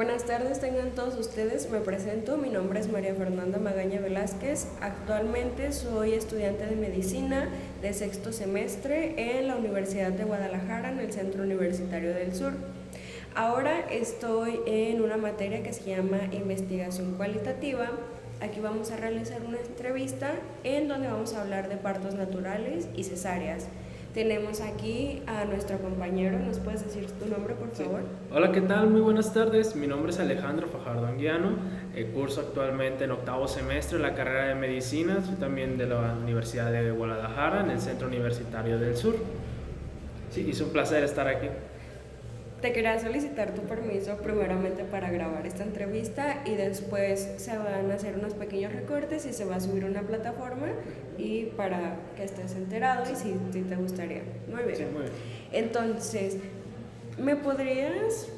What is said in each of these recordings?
Buenas tardes, tengan todos ustedes. Me presento, mi nombre es María Fernanda Magaña Velázquez. Actualmente soy estudiante de medicina de sexto semestre en la Universidad de Guadalajara, en el Centro Universitario del Sur. Ahora estoy en una materia que se llama investigación cualitativa. Aquí vamos a realizar una entrevista en donde vamos a hablar de partos naturales y cesáreas. Tenemos aquí a nuestro compañero. ¿Nos puedes decir tu nombre, por favor? Hola, ¿qué tal? Muy buenas tardes. Mi nombre es Alejandro Fajardo Anguiano. Curso actualmente en octavo semestre la carrera de medicina. Soy también de la Universidad de Guadalajara, en el Centro Universitario del Sur. Sí, es un placer estar aquí. Te quería solicitar tu permiso primeramente para grabar esta entrevista y después se van a hacer unos pequeños recortes y se va a subir a una plataforma y para que estés enterado y si te gustaría. Muy bien. Sí, muy bien. Entonces, ¿me podrías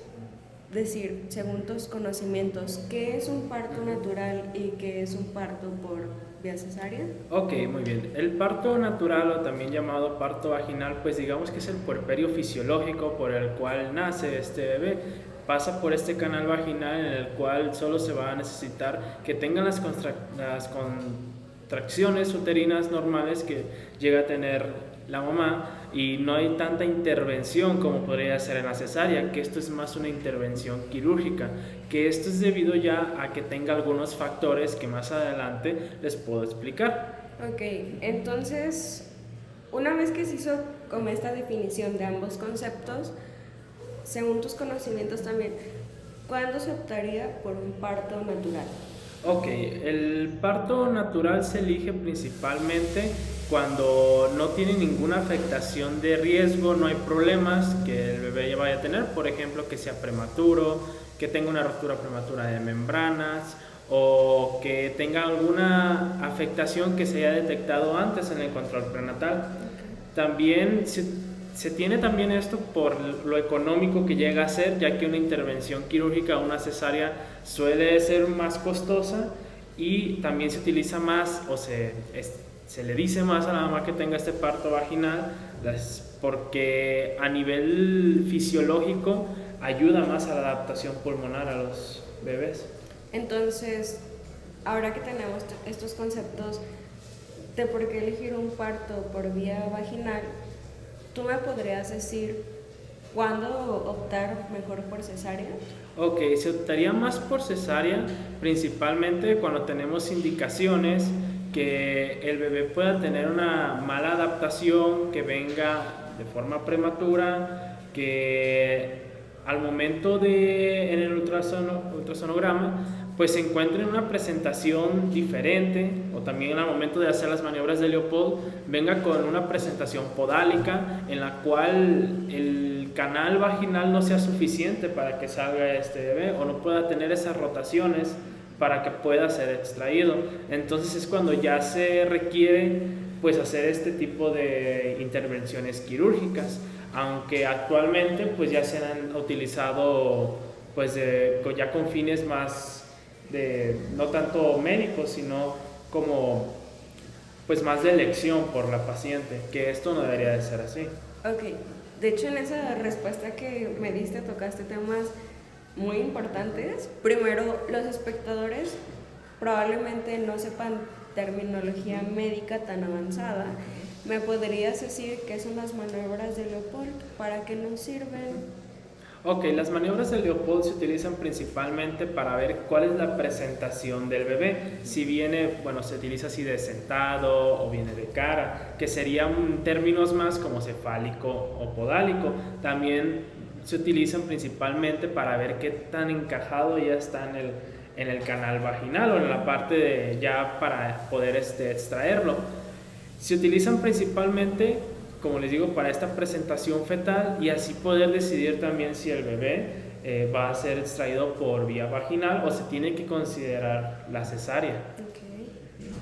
decir, según tus conocimientos, qué es un parto natural y qué es un parto por vía cesárea? Ok, muy bien. El parto natural o también llamado parto vaginal, pues digamos que es el puerperio fisiológico por el cual nace este bebé. Pasa por este canal vaginal en el cual solo se va a necesitar que tengan las contracciones uterinas normales que llega a tener la mamá y no hay tanta intervención como podría ser en la cesárea, que esto es más una intervención quirúrgica, que esto es debido ya a que tenga algunos factores que más adelante les puedo explicar. Ok, entonces, una vez que se hizo como esta definición de ambos conceptos, según tus conocimientos también, ¿cuándo se optaría por un parto natural? Ok, el parto natural se elige principalmente cuando no tiene ninguna afectación de riesgo, no hay problemas que el bebé ya vaya a tener, por ejemplo, que sea prematuro, que tenga una ruptura prematura de membranas o que tenga alguna afectación que se haya detectado antes en el control prenatal. También se tiene también esto por lo económico que llega a ser, ya que una intervención quirúrgica, una cesárea, suele ser más costosa y también se utiliza más o se le dice más a la mamá que tenga este parto vaginal porque a nivel fisiológico ayuda más a la adaptación pulmonar a los bebés. Entonces, ahora que tenemos estos conceptos de por qué elegir un parto por vía vaginal, ¿tú me podrías decir cuándo optar mejor por cesárea? Ok, se optaría más por cesárea, principalmente cuando tenemos indicaciones que el bebé pueda tener una mala adaptación, que venga de forma prematura, que al momento de en el ultrasonograma pues se encuentre en una presentación diferente, o también al momento de hacer las maniobras de Leopold venga con una presentación podálica en la cual el canal vaginal no sea suficiente para que salga este bebé o no pueda tener esas rotaciones para que pueda ser extraído. Entonces es cuando ya se requiere pues hacer este tipo de intervenciones quirúrgicas, aunque actualmente pues ya se han utilizado pues ya con fines más de no tanto médicos sino como pues más de elección por la paciente, que esto no debería de ser así. Ok, de hecho en esa respuesta que me diste tocaste temas muy importantes. Primero, los espectadores probablemente no sepan terminología médica tan avanzada. ¿Me podrías decir qué son las maniobras de Leopold? ¿Para qué nos sirven? Ok, las maniobras de Leopold se utilizan principalmente para ver cuál es la presentación del bebé. Si viene, bueno, se utiliza así de sentado o viene de cara, que serían términos más como cefálico o podálico. También se utilizan principalmente para ver qué tan encajado ya está en el canal vaginal o en la parte de ya para poder extraerlo. Se utilizan principalmente, como les digo, para esta presentación fetal y así poder decidir también si el bebé va a ser extraído por vía vaginal o se tiene que considerar la cesárea. Okay.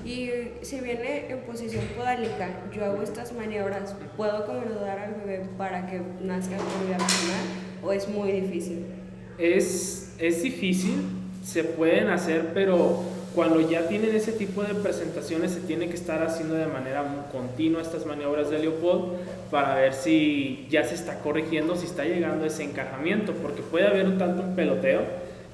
Y si viene en posición podálica, yo hago estas maniobras, ¿puedo acomodar al bebé para que nazca por vía vaginal o es muy difícil? Es difícil, se pueden hacer, pero cuando ya tienen ese tipo de presentaciones se tiene que estar haciendo de manera muy continua estas maniobras de Leopold para ver si ya se está corrigiendo, si está llegando ese encajamiento, porque puede haber un tanto un peloteo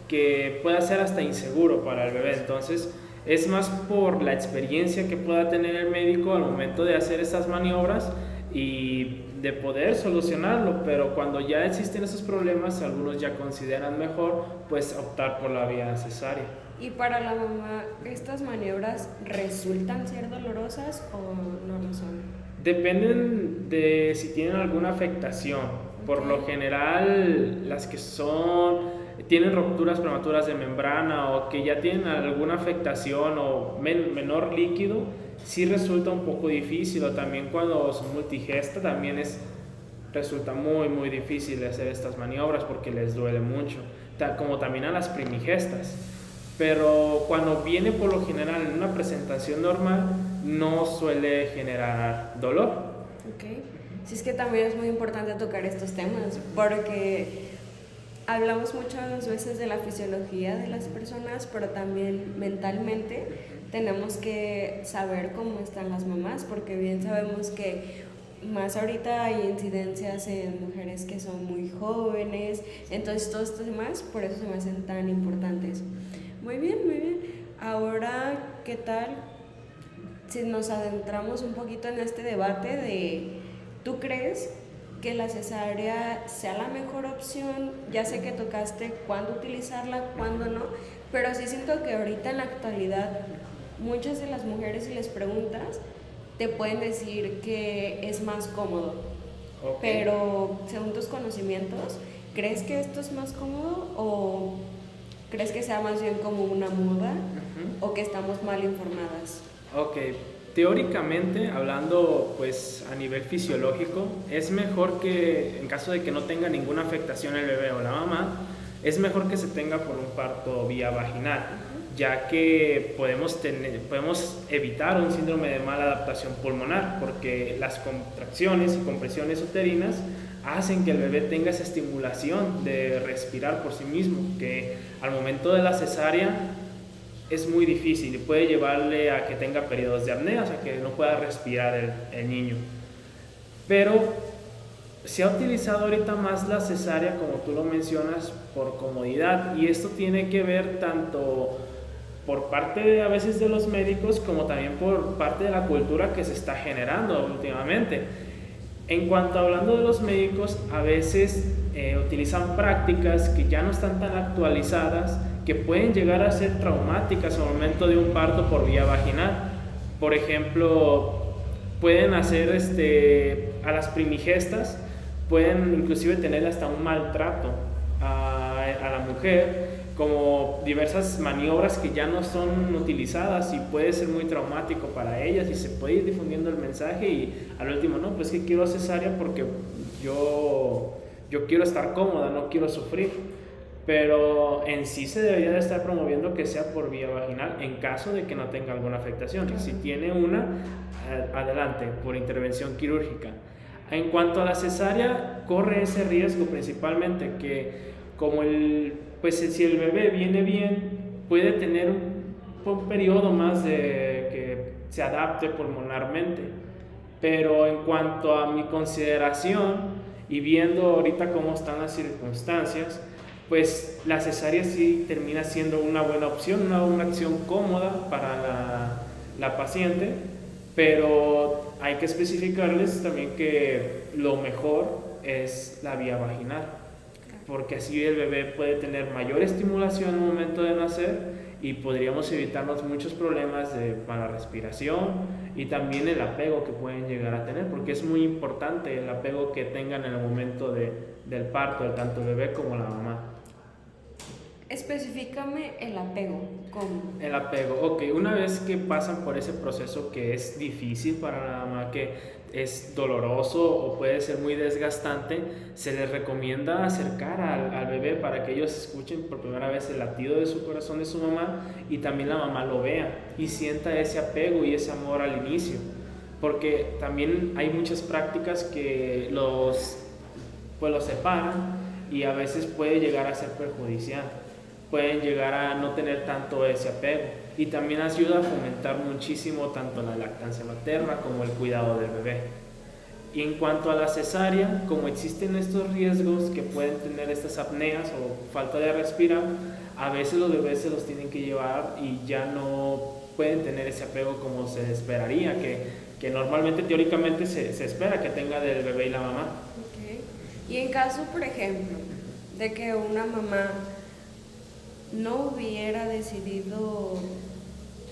que pueda ser hasta inseguro para el bebé. Entonces es más por la experiencia que pueda tener el médico al momento de hacer estas maniobras y de poder solucionarlo, pero cuando ya existen esos problemas, algunos ya consideran mejor pues optar por la vía cesárea. Y para la mamá, ¿estas maniobras resultan ser dolorosas o no lo son? Dependen de si tienen alguna afectación. Por lo general, las que tienen rupturas prematuras de membrana o que ya tienen alguna afectación o menor líquido, sí resulta un poco difícil. O también cuando son multigesta también resulta muy difícil hacer estas maniobras porque les duele mucho, como también a las primigestas. Pero cuando viene por lo general en una presentación normal, no suele generar dolor. Ok. Sí, es que también es muy importante tocar estos temas porque hablamos muchas veces de la fisiología de las personas, pero también mentalmente tenemos que saber cómo están las mamás, porque bien sabemos que más ahorita hay incidencias en mujeres que son muy jóvenes, entonces todos estos temas por eso se me hacen tan importantes. Muy bien, muy bien. Ahora, ¿qué tal si nos adentramos un poquito en este debate de ¿tú crees que la cesárea sea la mejor opción? Ya sé que tocaste cuándo utilizarla, cuándo no, pero sí siento que ahorita en la actualidad muchas de las mujeres, si les preguntas, te pueden decir que es más cómodo. Okay. Pero según tus conocimientos, ¿crees que esto es más cómodo o crees que sea más bien como una moda o que estamos mal informadas? Ok, teóricamente, hablando pues a nivel fisiológico, es mejor que en caso de que no tenga ninguna afectación el bebé o la mamá, es mejor que se tenga por un parto vía vaginal, ya que podemos evitar un síndrome de mala adaptación pulmonar, porque las contracciones y compresiones uterinas hacen que el bebé tenga esa estimulación de respirar por sí mismo, que al momento de la cesárea es muy difícil y puede llevarle a que tenga periodos de apnea, o sea que no pueda respirar el niño. Pero se ha utilizado ahorita más la cesárea, como tú lo mencionas, por comodidad, y esto tiene que ver tanto por parte a veces de los médicos como también por parte de la cultura que se está generando últimamente. En cuanto hablando de los médicos, a veces utilizan prácticas que ya no están tan actualizadas, que pueden llegar a ser traumáticas al momento de un parto por vía vaginal. Por ejemplo, pueden hacer a las primigestas, pueden inclusive tener hasta un maltrato a la mujer, como diversas maniobras que ya no son utilizadas y puede ser muy traumático para ellas y se puede ir difundiendo el mensaje y al último, no, pues que quiero cesárea porque yo quiero estar cómoda, no quiero sufrir. Pero en sí se debería de estar promoviendo que sea por vía vaginal en caso de que no tenga alguna afectación. Y si tiene una, adelante, por intervención quirúrgica. En cuanto a la cesárea, corre ese riesgo principalmente que como si el bebé viene bien, puede tener un periodo más de que se adapte pulmonarmente. Pero en cuanto a mi consideración y viendo ahorita cómo están las circunstancias, pues la cesárea sí termina siendo una buena opción, una acción cómoda para la paciente, pero hay que especificarles también que lo mejor es la vía vaginal, porque así el bebé puede tener mayor estimulación al momento de nacer y podríamos evitarnos muchos problemas de mala respiración y también el apego que pueden llegar a tener, porque es muy importante el apego que tengan en el momento del parto, tanto el bebé como la mamá. Específicame el apego, ¿cómo? El apego, ok, una vez que pasan por ese proceso que es difícil para la mamá, que es doloroso o puede ser muy desgastante, se les recomienda acercar al bebé para que ellos escuchen por primera vez el latido de su corazón de su mamá y también la mamá lo vea y sienta ese apego y ese amor al inicio, porque también hay muchas prácticas que los separan y a veces puede llegar a ser perjudicial, pueden llegar a no tener tanto ese apego y también ayuda a fomentar muchísimo tanto la lactancia materna como el cuidado del bebé. Y en cuanto a la cesárea, como existen estos riesgos que pueden tener estas apneas o falta de respirar, a veces los bebés se los tienen que llevar y ya no pueden tener ese apego como se esperaría, que normalmente, teóricamente, se espera que tenga del bebé y la mamá. Okay. Y en caso, por ejemplo, de que una mamá no hubiera decidido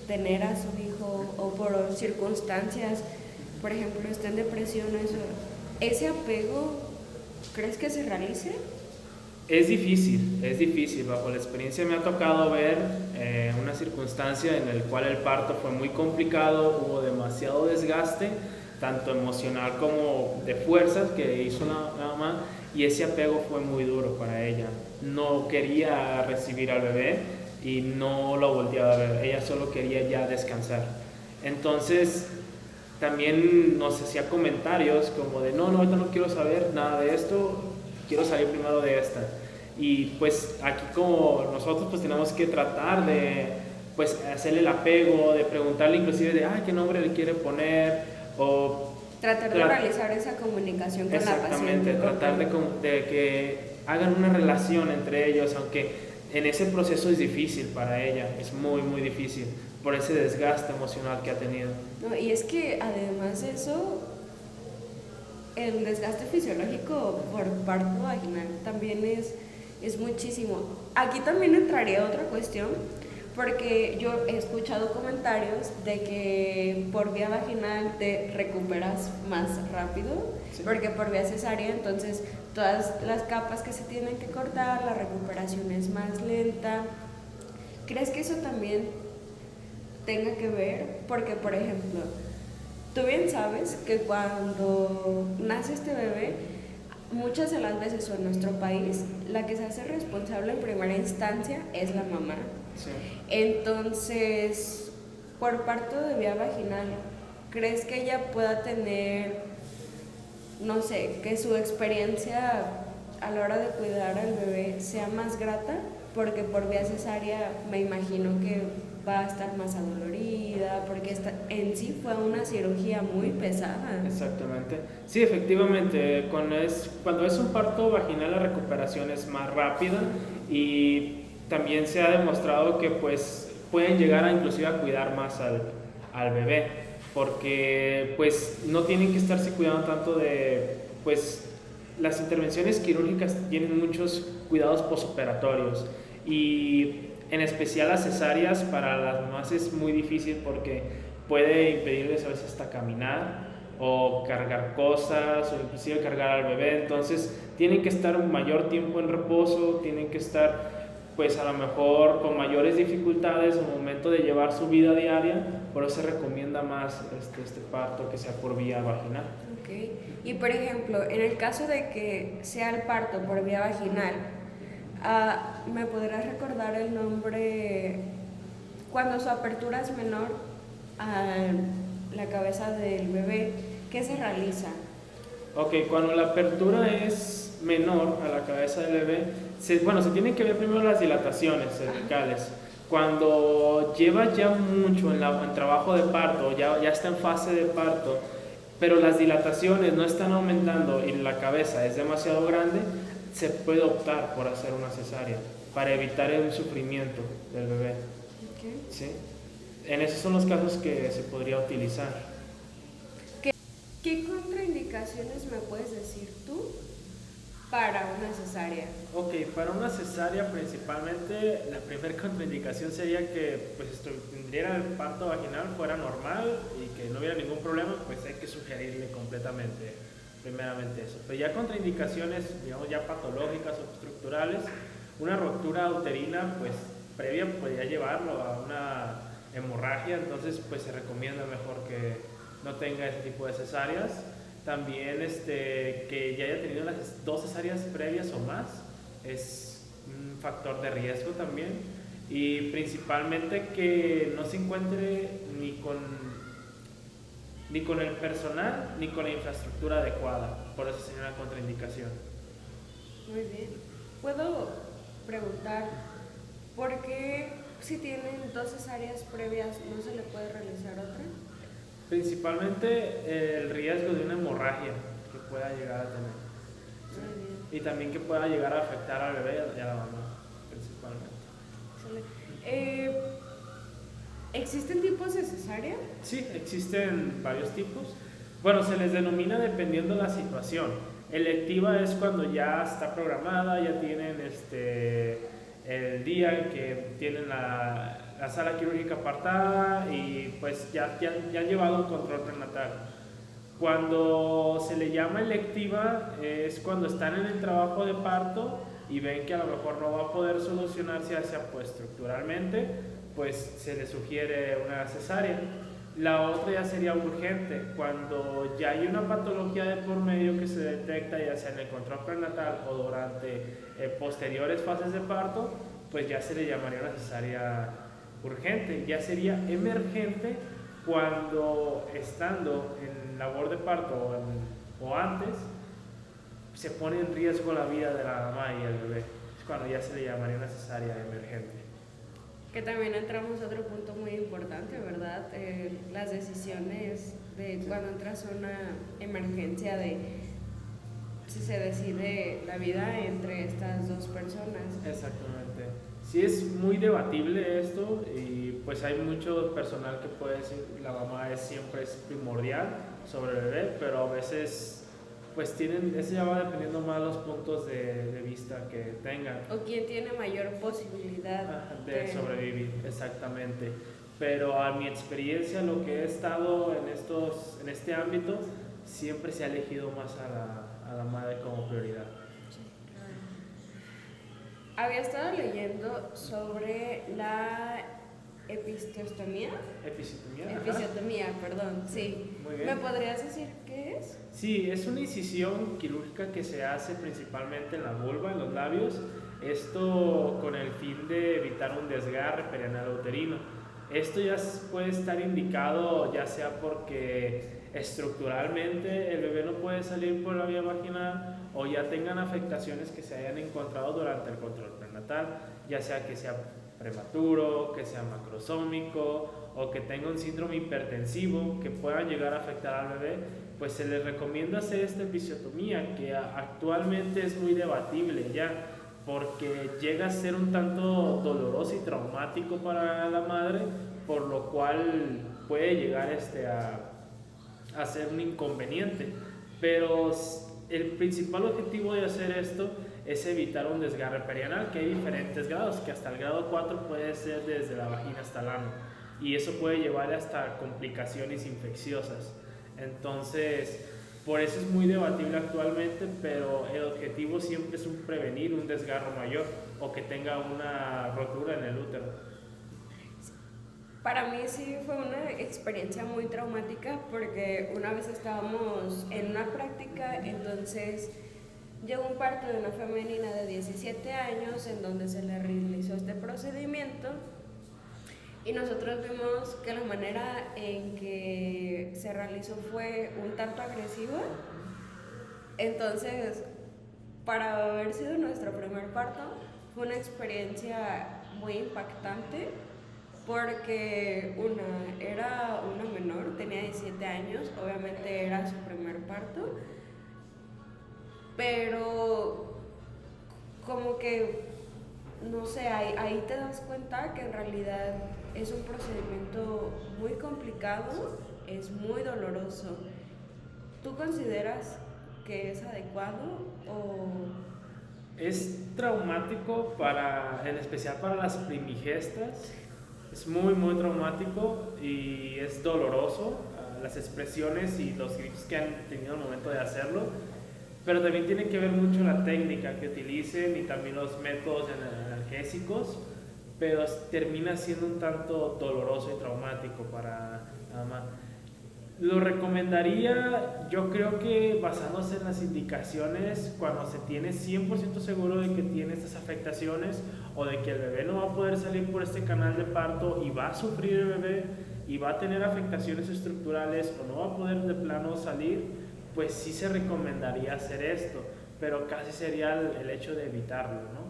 tener a su hijo o por circunstancias, por ejemplo, está en depresión o eso, ¿ese apego crees que se realice? Es difícil. Bajo la experiencia me ha tocado ver una circunstancia en la cual el parto fue muy complicado, hubo demasiado desgaste, tanto emocional como de fuerzas que hizo la mamá, y ese apego fue muy duro para ella. No quería recibir al bebé y no lo volteaba a ver, ella solo quería ya descansar. Entonces también nos hacía comentarios como de no, ahorita no quiero saber nada de esto, quiero salir primero de esta. Y pues aquí como nosotros pues tenemos que tratar de pues hacerle el apego, de preguntarle inclusive de qué nombre le quiere poner, o tratar de realizar esa comunicación con la paciente. Exactamente, tratar de que hagan una relación entre ellos, aunque en ese proceso es difícil para ella, es muy muy difícil por ese desgaste emocional que ha tenido. No, y es que además de eso, el desgaste fisiológico por parto vaginal también es muchísimo. Aquí también entraría otra cuestión, porque yo he escuchado comentarios de que por vía vaginal te recuperas más rápido, sí, porque por vía cesárea, entonces todas las capas que se tienen que cortar, la recuperación es más lenta. ¿Crees que eso también tenga que ver? Porque, por ejemplo, tú bien sabes que cuando nace este bebé, muchas de las veces, o en nuestro país, la que se hace responsable en primera instancia es la mamá. Sí. Entonces, por parto de vía vaginal, ¿crees que ella pueda tener, no sé, que su experiencia a la hora de cuidar al bebé sea más grata? Porque por vía cesárea me imagino que va a estar más adolorida, porque en sí fue una cirugía muy pesada. Exactamente. Sí, efectivamente, cuando es un parto vaginal la recuperación es más rápida, y también se ha demostrado que pues pueden llegar a inclusive a cuidar más al bebé, porque pues no tienen que estarse cuidando tanto de pues las intervenciones quirúrgicas tienen muchos cuidados posoperatorios, y en especial las cesáreas para las mamás es muy difícil porque puede impedirles a veces hasta caminar o cargar cosas o inclusive cargar al bebé. Entonces tienen que estar un mayor tiempo en reposo, tienen que estar pues a lo mejor con mayores dificultades al momento de llevar su vida diaria. Por eso se recomienda más este parto que sea por vía vaginal. Okay. Y por ejemplo, en el caso de que sea el parto por vía vaginal, ¿me podrás recordar el nombre cuando su apertura es menor a la cabeza del bebé? ¿Qué se realiza? Ok, cuando la apertura es menor a la cabeza del bebé, se tienen que ver primero las dilataciones cervicales. Cuando lleva ya mucho en trabajo de parto, ya está en fase de parto, pero las dilataciones no están aumentando y la cabeza es demasiado grande, se puede optar por hacer una cesárea para evitar el sufrimiento del bebé. Okay. ¿Sí? En esos son los casos que se podría utilizar. ¿Qué contraindicaciones me puedes decir tú para una cesárea? Ok, para una cesárea principalmente la primera contraindicación sería que pues tendría el parto vaginal fuera normal y que no hubiera ningún problema, pues hay que sugerirle completamente, primeramente eso. Pero ya contraindicaciones, digamos ya patológicas o estructurales, una ruptura uterina pues previa podría llevarlo a una hemorragia, entonces pues se recomienda mejor que no tenga ese tipo de cesáreas. También que ya haya tenido las 2 cesáreas previas o más es un factor de riesgo también, y principalmente que no se encuentre ni con el personal ni con la infraestructura adecuada, por eso sería una contraindicación. Muy bien. ¿Puedo preguntar por qué si tienen 2 cesáreas previas no se le puede realizar otra? Principalmente el riesgo de una hemorragia que pueda llegar a tener. ¿Sí? Y también que pueda llegar a afectar al bebé y a la mamá, principalmente. Eh, ¿Existen tipos de cesárea? Sí, existen varios tipos. Bueno, se les denomina dependiendo la situación. Electiva es cuando ya está programada, ya tienen el día en que tienen la sala quirúrgica apartada y pues ya han llevado un control prenatal. Cuando se le llama electiva es cuando están en el trabajo de parto y ven que a lo mejor no va a poder solucionarse ya sea pues estructuralmente, pues se le sugiere una cesárea. La otra ya sería urgente, cuando ya hay una patología de por medio que se detecta ya sea en el control prenatal o durante posteriores fases de parto, pues ya se le llamaría una cesárea urgente. Ya sería emergente cuando estando en labor de parto o antes se pone en riesgo la vida de la mamá y el bebé. Es cuando ya se le llamaría una cesárea emergente. Que también entramos a otro punto muy importante, ¿verdad? Las decisiones de cuando entras a una emergencia, de si se decide la vida entre estas dos personas. Exactamente. Sí, es muy debatible esto y pues hay mucho personal que puede decir la mamá siempre es primordial sobre el bebé, pero a veces pues eso ya va dependiendo más de los puntos de vista que tengan. O quién tiene mayor posibilidad de sobrevivir, exactamente. Pero a mi experiencia, lo que he estado en este ámbito, siempre se ha elegido más a la madre como prioridad. Había estado leyendo sobre la episiotomía. Episiotomía, perdón, sí. Muy bien. ¿Me podrías decir qué es? Sí, es una incisión quirúrgica que se hace principalmente en la vulva, en los labios. Esto con el fin de evitar un desgarre perianal uterino. Esto ya puede estar indicado ya sea porque estructuralmente el bebé no puede salir por la vía vaginal o ya tengan afectaciones que se hayan encontrado durante el control prenatal, ya sea que sea prematuro, que sea macrosómico o que tenga un síndrome hipertensivo que pueda llegar a afectar al bebé, pues se les recomienda hacer esta episiotomía que actualmente es muy debatible ya, porque llega a ser un tanto doloroso y traumático para la madre, por lo cual puede llegar a ser un inconveniente. Pero el principal objetivo de hacer esto es evitar un desgarre perianal, que hay diferentes grados, que hasta el grado 4 puede ser desde la vagina hasta el ano, y eso puede llevar hasta complicaciones infecciosas. Entonces, por eso es muy debatible actualmente, pero el objetivo siempre es prevenir un desgarro mayor o que tenga una rotura en el útero. Para mí sí fue una experiencia muy traumática porque una vez estábamos en una práctica, entonces llegó un parto de una femenina de 17 años en donde se le realizó este procedimiento y nosotros vimos que la manera en que se realizó fue un tanto agresiva. Entonces, para haber sido nuestro primer parto, fue una experiencia muy impactante porque era una menor, tenía 17 años, obviamente era su primer parto, pero como que, no sé, ahí te das cuenta que en realidad es un procedimiento muy complicado, es muy doloroso. ¿Tú consideras que es adecuado o...? Es traumático en especial para las primigestas. Es muy, muy traumático y es doloroso, las expresiones y los gritos que han tenido al momento de hacerlo, pero también tiene que ver mucho la técnica que utilicen y también los métodos analgésicos, pero termina siendo un tanto doloroso y traumático para la mamá. Lo recomendaría, yo creo que basándose en las indicaciones, cuando se tiene 100% seguro de que tiene estas afectaciones o de que el bebé no va a poder salir por este canal de parto y va a sufrir el bebé y va a tener afectaciones estructurales o no va a poder de plano salir, pues sí se recomendaría hacer esto, pero casi sería el hecho de evitarlo, ¿no?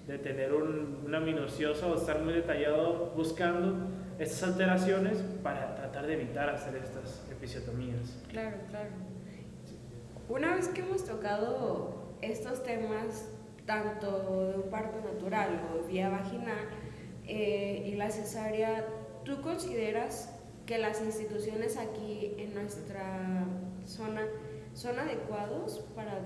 De tener una minuciosa o estar muy detallado buscando estas alteraciones para tratar de evitar hacer estas episiotomías. Claro, claro. Una vez que hemos tocado estos temas, tanto de un parto natural o vía vaginal, y la cesárea, ¿tú consideras que las instituciones aquí en nuestra zona son adecuados para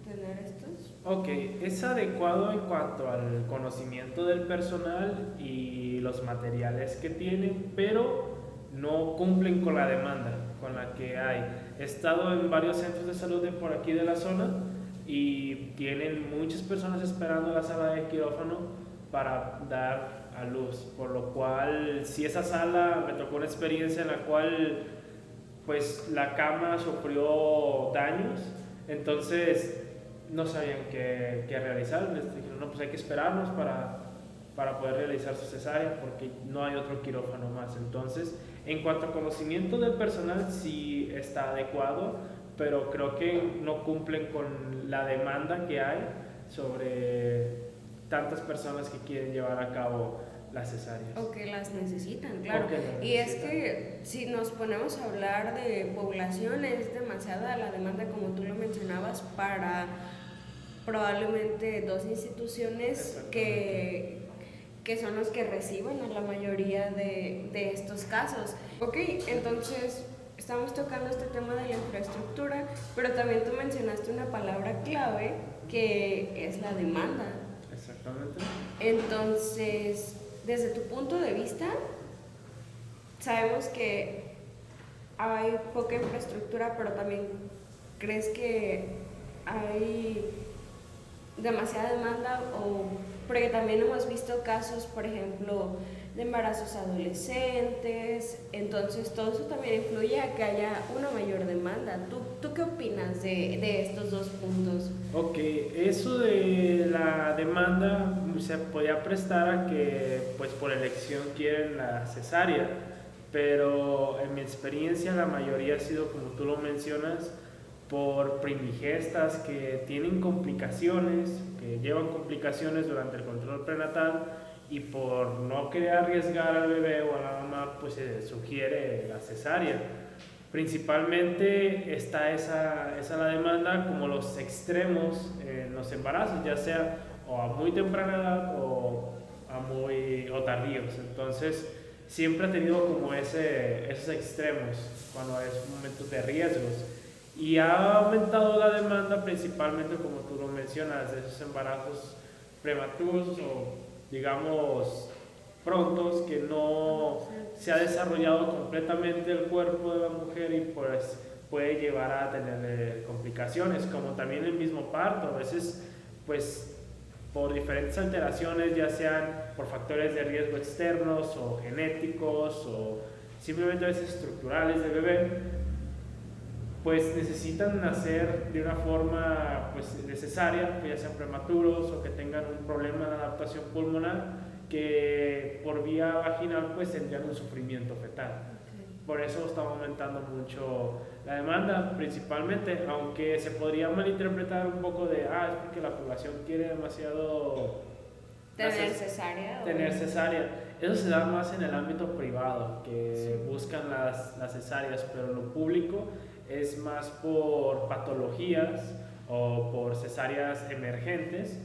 tener estos? Ok, es adecuado en cuanto al conocimiento del personal y los materiales que tienen, pero no cumplen con la demanda con la que hay. He estado en varios centros de salud de por aquí de la zona y tienen muchas personas esperando la sala de quirófano para dar a luz, por lo cual si esa sala me tocó una experiencia en la cual pues la cama sufrió daños, entonces no sabían qué realizar. Les dijeron, no, pues hay que esperarnos para poder realizar su cesárea porque no hay otro quirófano más. Entonces, en cuanto a conocimiento del personal, sí está adecuado, pero creo que no cumplen con la demanda que hay sobre tantas personas que quieren llevar a cabo las cesáreas. O que las necesitan, claro. Y es que si nos ponemos a hablar de población, es demasiada la demanda, como tú lo mencionabas, para probablemente 2 instituciones que son los que reciben a la mayoría de estos casos. Ok, entonces estamos tocando este tema de la infraestructura, pero también tú mencionaste una palabra clave que es la demanda. Exactamente. Entonces, desde tu punto de vista, sabemos que hay poca infraestructura, pero también crees que hay demasiada demanda, o porque también hemos visto casos, por ejemplo, de embarazos adolescentes, entonces todo eso también influye a que haya una mayor demanda. ¿Tú qué opinas de estos 2 puntos? Ok, eso de la demanda se podía prestar a que pues por elección quieren la cesárea, pero en mi experiencia la mayoría ha sido, como tú lo mencionas, por primigestas que tienen complicaciones, que llevan complicaciones durante el control prenatal, y por no querer arriesgar al bebé o a la mamá, pues se sugiere la cesárea. Principalmente está esa la demanda, como los extremos en los embarazos, ya sea o a muy temprana edad o tardíos. Entonces siempre ha tenido como esos extremos cuando es un momento de riesgos. Y ha aumentado la demanda principalmente, como tú lo mencionas, de esos embarazos prematuros o digamos prontos, que no se ha desarrollado completamente el cuerpo de la mujer y pues puede llevar a tener complicaciones, como también el mismo parto. A veces pues por diferentes alteraciones, ya sean por factores de riesgo externos o genéticos o simplemente a veces estructurales del bebé, pues necesitan nacer de una forma pues necesaria, ya sean prematuros o que tengan un problema de adaptación pulmonar, que por vía vaginal pues tendrían un sufrimiento fetal. Por eso está aumentando mucho la demanda, principalmente, aunque se podría malinterpretar un poco de, es porque la población quiere demasiado tener cesárea. Tener cesárea. Eso se da más en el ámbito privado, que buscan las cesáreas, pero en lo público es más por patologías o por cesáreas emergentes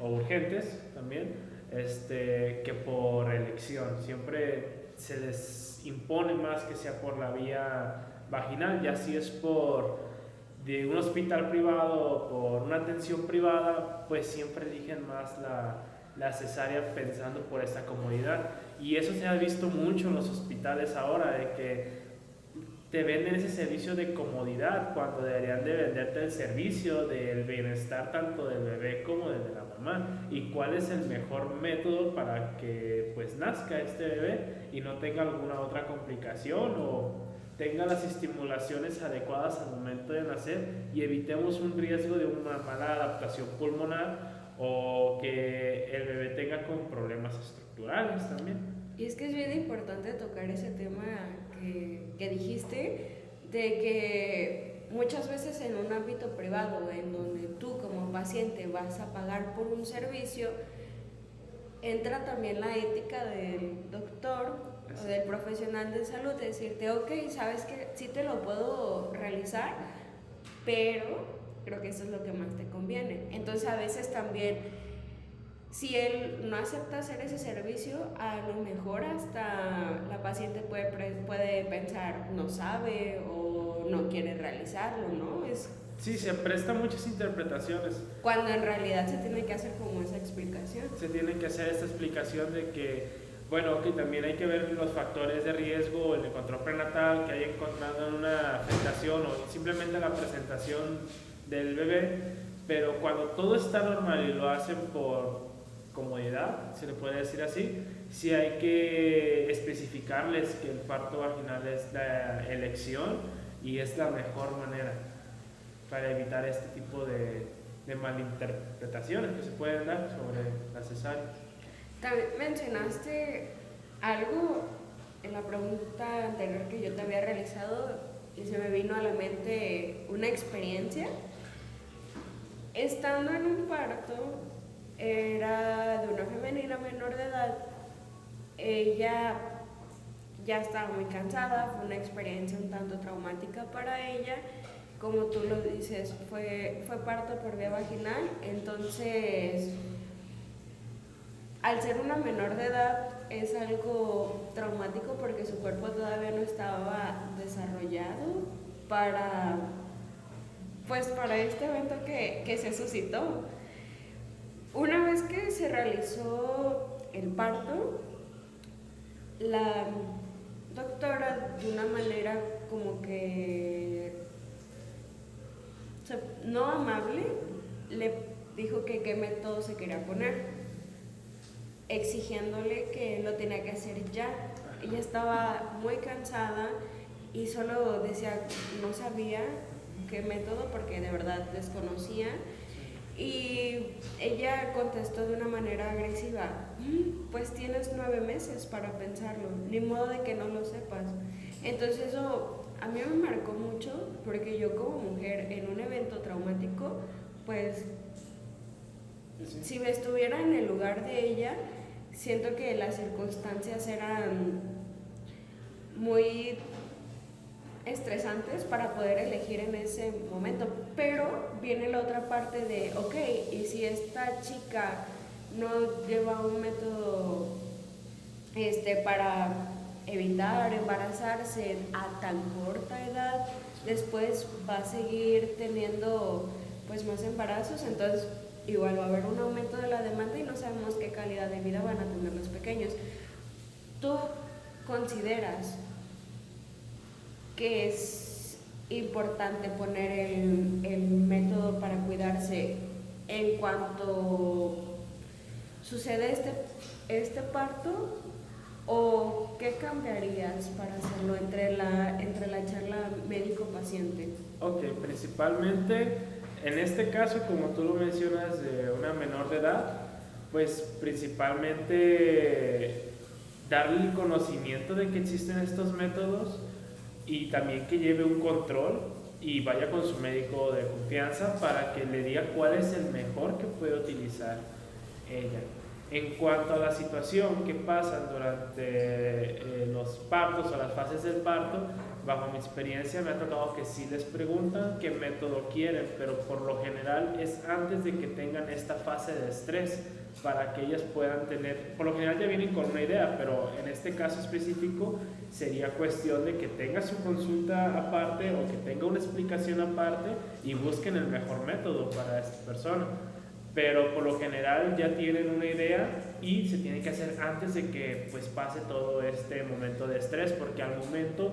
o urgentes también, que por elección. Siempre se les impone más que sea por la vía vaginal, ya si es de un hospital privado o por una atención privada, pues siempre eligen más la cesárea pensando por esta comodidad. Y eso se ha visto mucho en los hospitales ahora, de que te venden ese servicio de comodidad cuando deberían de venderte el servicio del bienestar tanto del bebé como de la mamá, y cuál es el mejor método para que pues nazca este bebé y no tenga alguna otra complicación o tenga las estimulaciones adecuadas al momento de nacer, y evitemos un riesgo de una mala adaptación pulmonar o que el bebé tenga con problemas estructurales también. Y es que es bien importante tocar ese tema que dijiste, de que muchas veces en un ámbito privado, en donde tú como paciente vas a pagar por un servicio, entra también la ética del doctor o del profesional de salud, de decirte, ok, sabes que sí te lo puedo realizar, pero creo que eso es lo que más te conviene. Entonces a veces también Si él no acepta hacer ese servicio, a lo mejor hasta la paciente puede pensar no sabe o no quiere realizarlo, ¿no? Sí, se presta muchas interpretaciones. Cuando en realidad se tiene que hacer como esa explicación. Se tiene que hacer esta explicación de que, bueno, que también hay que ver los factores de riesgo, el de control prenatal que hay encontrado en una afectación o simplemente la presentación del bebé, pero cuando todo está normal y lo hacen por comodidad, se le puede decir así, sí hay que especificarles que el parto vaginal es la elección y es la mejor manera para evitar este tipo de malinterpretaciones que se pueden dar sobre la cesárea. También mencionaste algo en la pregunta anterior que yo te había realizado y se me vino a la mente una experiencia. Estando en un parto, era de una femenina menor de edad, ella ya estaba muy cansada, fue una experiencia un tanto traumática para ella, como tú lo dices, fue parto por vía vaginal, entonces al ser una menor de edad es algo traumático porque su cuerpo todavía no estaba desarrollado para este evento que se suscitó. Una vez que se realizó el parto, la doctora de una manera como que no amable le dijo que qué método se quería poner, exigiéndole que lo tenía que hacer ya. Ella estaba muy cansada y solo decía, no sabía qué método porque de verdad desconocía. Y ella contestó de una manera agresiva, pues tienes 9 meses para pensarlo, ni modo de que no lo sepas. Entonces eso a mí me marcó mucho porque yo como mujer en un evento traumático, pues si me estuviera en el lugar de ella, siento que las circunstancias eran muy estresantes para poder elegir en ese momento, pero viene la otra parte de, ok, y si esta chica no lleva un método para evitar embarazarse a tan corta edad, después va a seguir teniendo pues más embarazos, entonces igual va a haber un aumento de la demanda y no sabemos qué calidad de vida van a tener los pequeños. ¿Tú consideras que es importante poner el método para cuidarse en cuanto sucede este parto? ¿O qué cambiarías para hacerlo entre la charla médico-paciente? Ok, principalmente en este caso, como tú lo mencionas, de una menor de edad, pues principalmente darle el conocimiento de que existen estos métodos y también que lleve un control y vaya con su médico de confianza para que le diga cuál es el mejor que puede utilizar ella. En cuanto a la situación que pasa durante los partos o las fases del parto, bajo mi experiencia me ha tocado que sí les preguntan qué método quieren, pero por lo general es antes de que tengan esta fase de estrés para que ellas puedan tener, por lo general ya vienen con una idea, pero en este caso específico sería cuestión de que tenga su consulta aparte o que tenga una explicación aparte y busquen el mejor método para esta persona. Pero por lo general ya tienen una idea y se tiene que hacer antes de que pues pase todo este momento de estrés, porque al momento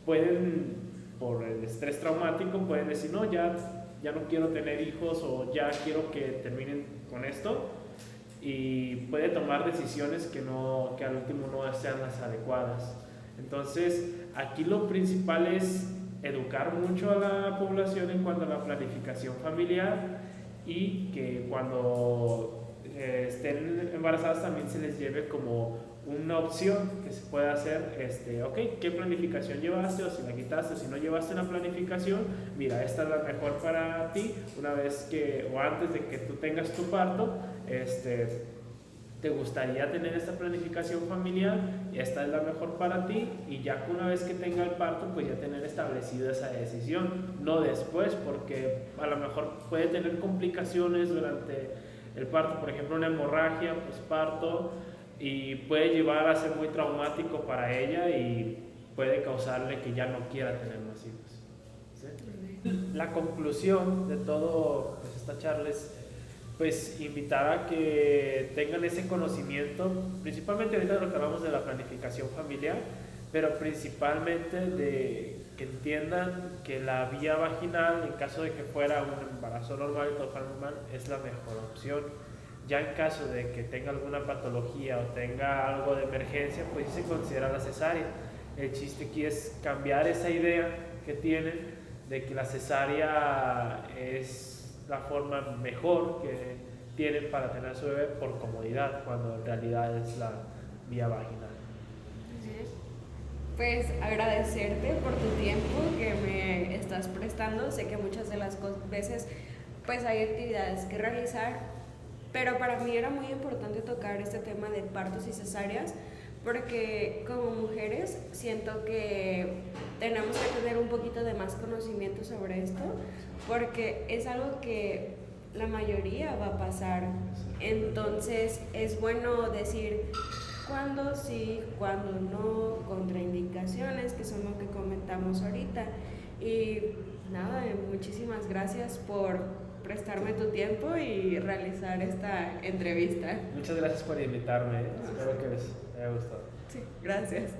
pueden, por el estrés traumático, pueden decir no, ya no quiero tener hijos o ya quiero que terminen con esto, y puede tomar decisiones que al último no sean las adecuadas. Entonces aquí lo principal es educar mucho a la población en cuanto a la planificación familiar y que cuando estén embarazadas también se les lleve como una opción que se pueda hacer, ok, ¿qué planificación llevaste? O si la quitaste, o si no llevaste una planificación, mira, esta es la mejor para ti, una vez que, o antes de que tú tengas tu parto, te gustaría tener esta planificación familiar, y esta es la mejor para ti, y ya una vez que tenga el parto, pues ya tener establecida esa decisión, no después, porque a lo mejor puede tener complicaciones durante el parto, por ejemplo, una hemorragia, pues parto, y puede llevar a ser muy traumático para ella y puede causarle que ya no quiera tener más hijos. ¿Sí? La conclusión de todo pues, esta charla es pues invitar a que tengan ese conocimiento, principalmente ahorita lo que hablamos de la planificación familiar, pero principalmente de que entiendan que la vía vaginal, en caso de que fuera un embarazo normal y todo fuera normal, es la mejor opción. Ya en caso de que tenga alguna patología o tenga algo de emergencia, pues se considera la cesárea. El chiste aquí es cambiar esa idea que tienen de que la cesárea es la forma mejor que tienen para tener a su bebé por comodidad, cuando en realidad es la vía vaginal. Pues agradecerte por tu tiempo que me estás prestando. Sé que muchas de las veces pues hay actividades que realizar, pero para mí era muy importante tocar este tema de partos y cesáreas, porque como mujeres siento que tenemos que tener un poquito de más conocimiento sobre esto, porque es algo que la mayoría va a pasar. Entonces es bueno decir cuándo sí, cuándo no, contraindicaciones, que son lo que comentamos ahorita. Y nada, muchísimas gracias por prestarme tu tiempo y realizar esta entrevista. Muchas gracias por invitarme, espero que les haya gustado. Sí, gracias.